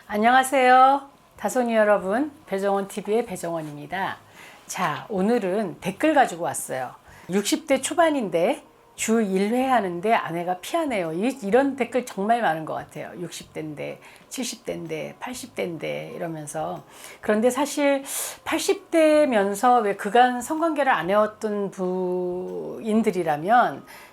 안녕하세요. 다솜이 여러분, 배정원TV의 배정원입니다. 자, 오늘은 댓글 가지고 왔어요. 60대 초반인데 주 1회 하는데 아내가 피하네요. 이런 댓글 정말 많은 것 같아요. 60대인데, 70대인데, 80대인데 이러면서. 그런데 사실 80대면서 왜 그간 성관계를 안 해왔던 부인들이라면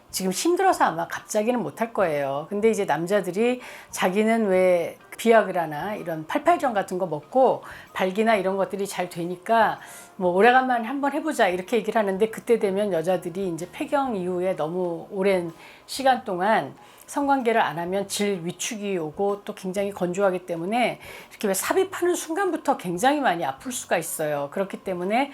지금 힘들어서 아마 갑자기는 못할 거예요. 근데 이제 남자들이 자기는 왜 비아그라나 이런 팔팔전 같은 거 먹고 발기나 이런 것들이 잘 되니까 뭐 오래간만에 한번 해보자 이렇게 얘기를 하는데, 그때 되면 여자들이 이제 폐경 이후에 너무 오랜 시간 동안 성관계를 안 하면 질 위축이 오고 또 굉장히 건조하기 때문에 이렇게 왜 삽입하는 순간부터 굉장히 많이 아플 수가 있어요. 그렇기 때문에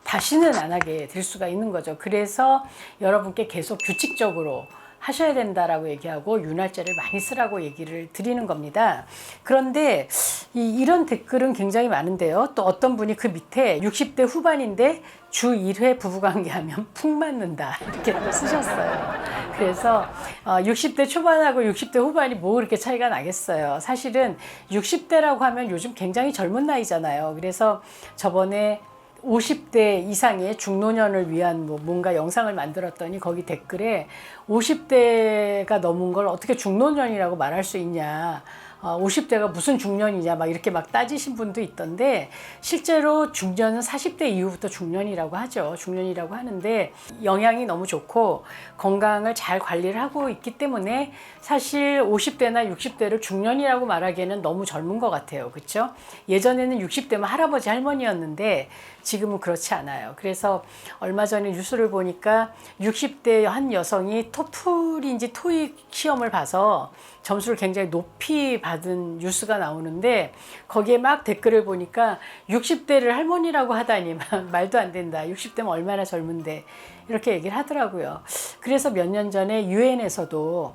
다시는 안 하게 될 수가 있는 거죠. 그래서 여러분께 계속 규칙적으로 하셔야 된다라고 얘기하고 윤활제를 많이 쓰라고 얘기를 드리는 겁니다. 그런데 이런 댓글은 굉장히 많은데요. 또 어떤 분이 그 밑에 60대 후반인데 주 1회 부부관계하면 푹 맞는다 이렇게 또 쓰셨어요. 그래서 60대 초반하고 60대 후반이 뭐 그렇게 차이가 나겠어요. 사실은 60대라고 하면 요즘 굉장히 젊은 나이잖아요. 그래서 저번에 50대 이상의 중노년을 위한 뭔가 영상을 만들었더니 거기 댓글에 50대가 넘은 걸 어떻게 중노년이라고 말할 수 있냐, 50대가 무슨 중년이냐 막 이렇게 막 따지신 분도 있던데, 실제로 중년은 40대 이후부터 중년이라고 하죠. 중년이라고 하는데 영양이 너무 좋고 건강을 잘 관리를 하고 있기 때문에 사실 50대나 60대를 중년이라고 말하기에는 너무 젊은 것 같아요. 그렇죠? 예전에는 60대면 할아버지 할머니였는데 지금은 그렇지 않아요. 그래서 얼마 전에 뉴스를 보니까 60대 한 여성이 토플인지 토익 시험을 봐서 점수를 굉장히 높이 받은 뉴스가 나오는데, 거기에 막 댓글을 보니까 60대를 할머니라고 하다니 말도 안 된다. 60대면 얼마나 젊은데 이렇게 얘기를 하더라고요. 그래서 몇 년 전에 유엔에서도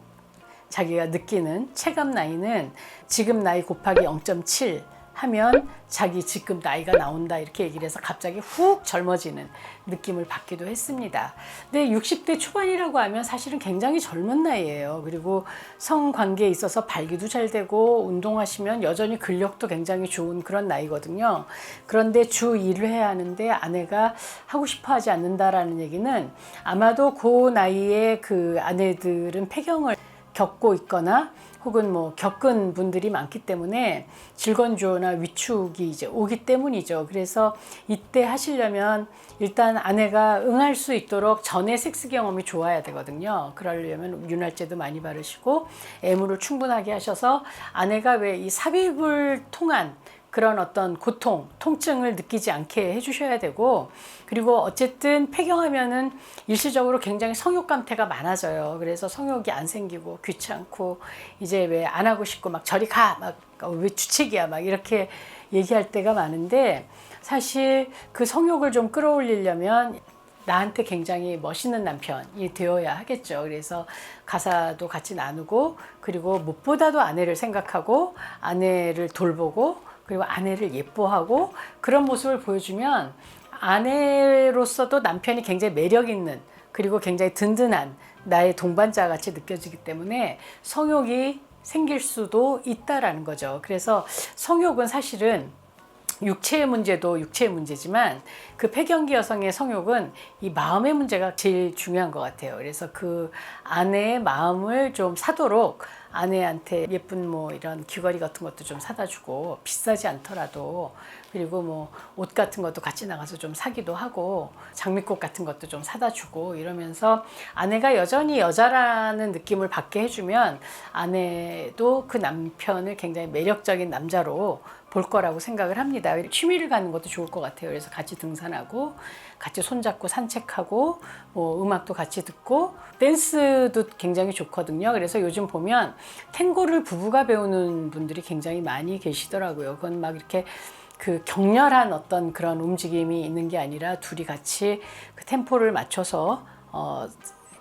자기가 느끼는 체감 나이는 지금 나이 곱하기 0.7 하면 자기 지금 나이가 나온다 이렇게 얘기를 해서 갑자기 훅 젊어지는 느낌을 받기도 했습니다. 근데 60대 초반이라고 하면 사실은 굉장히 젊은 나이예요. 그리고 성관계에 있어서 발기도 잘 되고 운동하시면 여전히 근력도 굉장히 좋은 그런 나이거든요. 그런데 주 1회 하는데 아내가 하고 싶어 하지 않는다라는 얘기는 아마도 그 나이에 그 아내들은 폐경을 겪고 있거나 혹은 뭐 겪은 분들이 많기 때문에 질건조나 위축이 이제 오기 때문이죠. 그래서 이때 하시려면 일단 아내가 응할 수 있도록 전에 섹스 경험이 좋아야 되거든요. 그러려면 윤활제도 많이 바르시고 애무를 충분하게 하셔서 아내가 왜 이 삽입을 통한 그런 어떤 고통, 통증을 느끼지 않게 해주셔야 되고, 그리고 어쨌든 폐경하면은 일시적으로 굉장히 성욕 감퇴가 많아져요. 그래서 성욕이 안 생기고 귀찮고 이제 왜 안 하고 싶고 막 저리 가, 막 왜 주책이야, 막 이렇게 얘기할 때가 많은데, 사실 그 성욕을 좀 끌어올리려면 나한테 굉장히 멋있는 남편이 되어야 하겠죠. 그래서 가사도 같이 나누고, 그리고 무엇보다도 아내를 생각하고 아내를 돌보고 그리고 아내를 예뻐하고 그런 모습을 보여주면 아내로서도 남편이 굉장히 매력 있는, 그리고 굉장히 든든한 나의 동반자 같이 느껴지기 때문에 성욕이 생길 수도 있다라는 거죠. 그래서 성욕은 사실은 육체의 문제도 육체의 문제지만 그 폐경기 여성의 성욕은 이 마음의 문제가 제일 중요한 것 같아요. 그래서 그 아내의 마음을 좀 사도록 아내한테 예쁜 뭐 이런 귀걸이 같은 것도 좀 사다 주고, 비싸지 않더라도, 그리고 뭐 옷 같은 것도 같이 나가서 좀 사기도 하고 장미꽃 같은 것도 좀 사다 주고 이러면서 아내가 여전히 여자라는 느낌을 받게 해주면 아내도 그 남편을 굉장히 매력적인 남자로 볼 거라고 생각을 합니다. 취미를 갖는 것도 좋을 것 같아요. 그래서 같이 등산하고 같이 손잡고 산책하고 뭐 음악도 같이 듣고 댄스도 굉장히 좋거든요. 그래서 요즘 보면 탱고를 부부가 배우는 분들이 굉장히 많이 계시더라고요. 그건 막 이렇게 그 격렬한 어떤 그런 움직임이 있는 게 아니라 둘이 같이 그 템포를 맞춰서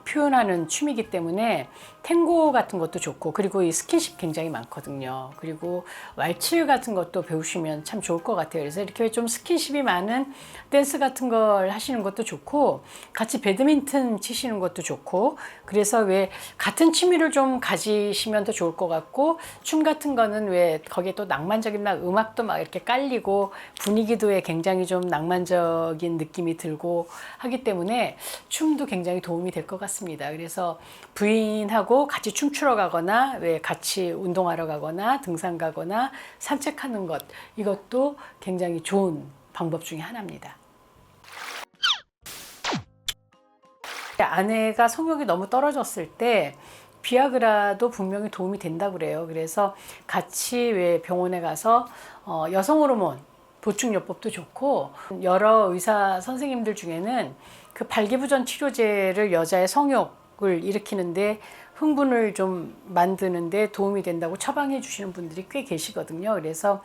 표현하는 춤이기 때문에 탱고 같은 것도 좋고, 그리고 이 스킨십 굉장히 많거든요. 그리고 왈츠 같은 것도 배우시면 참 좋을 것 같아요. 그래서 이렇게 좀 스킨십이 많은 댄스 같은 걸 하시는 것도 좋고, 같이 배드민턴 치시는 것도 좋고, 그래서 왜 같은 취미를 좀 가지시면 더 좋을 것 같고, 춤 같은 거는 왜 거기에 또 낭만적인 막 음악도 막 이렇게 깔리고 분위기도 굉장히 좀 낭만적인 느낌이 들고 하기 때문에 춤도 굉장히 도움이 될 것 같습니다. 그래서 부인하고 같이 춤추러 가거나 왜 같이 운동하러 가거나 등산 가거나 산책하는 것, 이것도 굉장히 좋은 방법 중에 하나입니다. 아내가 성욕이 너무 떨어졌을 때 비아그라도 분명히 도움이 된다고 그래요. 그래서 같이 왜 병원에 가서 여성 호르몬 보충요법도 좋고, 여러 의사 선생님들 중에는 그 발기부전 치료제를 여자의 성욕을 일으키는데 흥분을 좀 만드는데 도움이 된다고 처방해 주시는 분들이 꽤 계시거든요. 그래서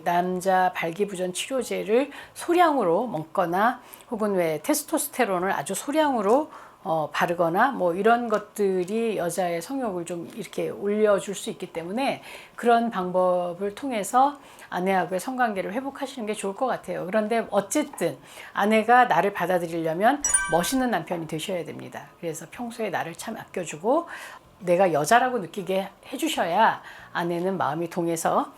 남자 발기부전 치료제를 소량으로 먹거나, 혹은 왜 테스토스테론을 아주 소량으로 바르거나 뭐 이런 것들이 여자의 성욕을 좀 이렇게 올려줄 수 있기 때문에 그런 방법을 통해서 아내하고의 성관계를 회복하시는 게 좋을 것 같아요. 그런데 어쨌든 아내가 나를 받아들이려면 멋있는 남편이 되셔야 됩니다. 그래서 평소에 나를 참 아껴주고 내가 여자라고 느끼게 해주셔야 아내는 마음이 동해서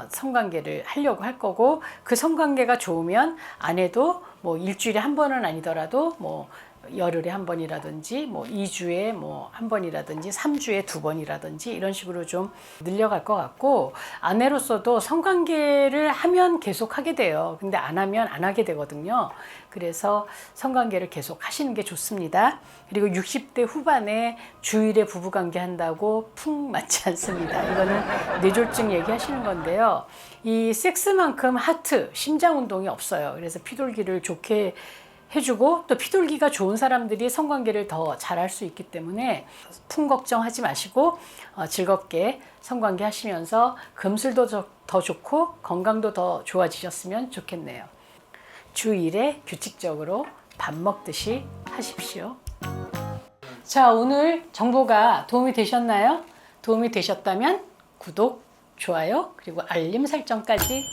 성관계를 하려고 할 거고, 그 성관계가 좋으면 아내도 뭐 일주일에 한 번은 아니더라도 뭐 열흘에 한 번이라든지 뭐 2주에 뭐 한 번이라든지 3주에 2번이라든지 이런 식으로 좀 늘려갈 것 같고, 아내로서도 성관계를 하면 계속 하게 돼요. 근데 안 하면 안 하게 되거든요. 그래서 성관계를 계속 하시는 게 좋습니다. 그리고 60대 후반에 주일에 부부관계 한다고 풍 맞지 않습니다. 이거는 뇌졸중 얘기하시는 건데요. 이 섹스만큼 하트, 심장 운동이 없어요. 그래서 피돌기를 좋게 해주고, 또 피돌기가 좋은 사람들이 성관계를 더 잘할 수 있기 때문에 풍 걱정하지 마시고 즐겁게 성관계 하시면서 금슬도 더 좋고 건강도 더 좋아지셨으면 좋겠네요. 주 1회 규칙적으로 밥 먹듯이 하십시오. 자, 오늘 정보가 도움이 되셨나요? 도움이 되셨다면 구독, 좋아요, 그리고 알림 설정까지